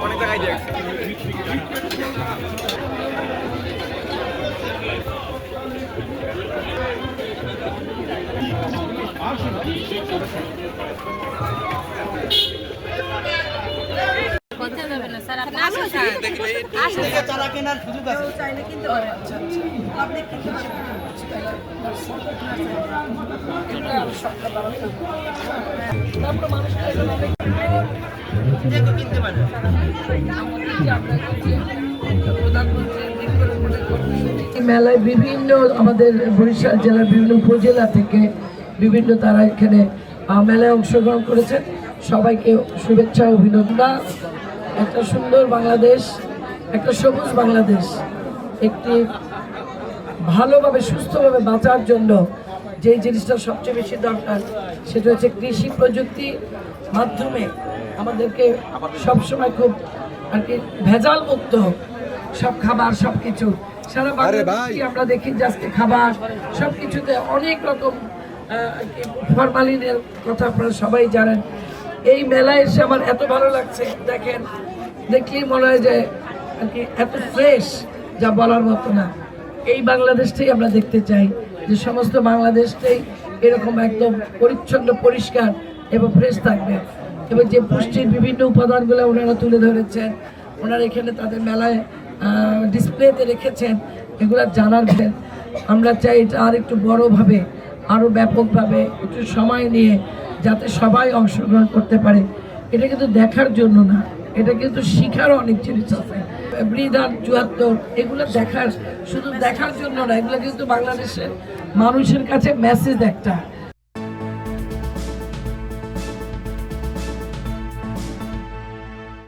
অনেক জায়গায় দেখ চারা কেনার সুযোগ আছে চাইলে কিনতে পারে। মেলায় বিভিন্ন আমাদের বরিশাল জেলার বিভিন্ন উপজেলা থেকে বিভিন্ন তারা এখানে মেলায় অংশগ্রহণ করেছেন। সবাইকে শুভেচ্ছা অভিনন্দন। একটা সুন্দর বাংলাদেশ, একটা সবুজ বাংলাদেশ, একটি ভালোভাবে সুস্থভাবে বাঁচার জন্য যে জিনিসটা সবচেয়ে বেশি দরকার সেটা হচ্ছে কৃষি প্রযুক্তির মাধ্যমে আমাদেরকে সবসময় খুব আর কি ভেজাল মুক্ত সব খাবার সব কিছু সারা বাংলাদেশে আমরা দেখি যে আজকে খাবার সব কিছুতে অনেক রকম ফরমালিনের কথা আপনারা সবাই জানেন। এই মেলায় এসে আমার এত ভালো লাগছে, দেখেন দেখলেই মনে হয় যে আর কি এত ফ্রেশ যা বলার মতো না। এই বাংলাদেশটাই আমরা দেখতে চাই, যে সমস্ত বাংলাদেশটাই এরকম একদম পরিচ্ছন্ন পরিষ্কার এবং ফ্রেশ থাকবে। এবং যে পুষ্টির বিভিন্ন উপাদানগুলো ওনারা তুলে ধরেছেন, ওনারা এখানে তাদের মেলায় ডিসপ্লেতে রেখেছেন, এগুলো জানার আমরা চাই এটা আর একটু বড়োভাবে আরও ব্যাপকভাবে একটু সময় নিয়ে যাতে সবাই অংশগ্রহণ করতে পারে। এটা কিন্তু দেখার জন্য না, এটা কিন্তু শিখারও অনেক জিনিস আছে। বৃদান ৭৪ এগুলো দেখার, শুধু দেখার জন্য না, এগুলো কিন্তু বাংলাদেশের মানুষের কাছে মেসেজ একটা।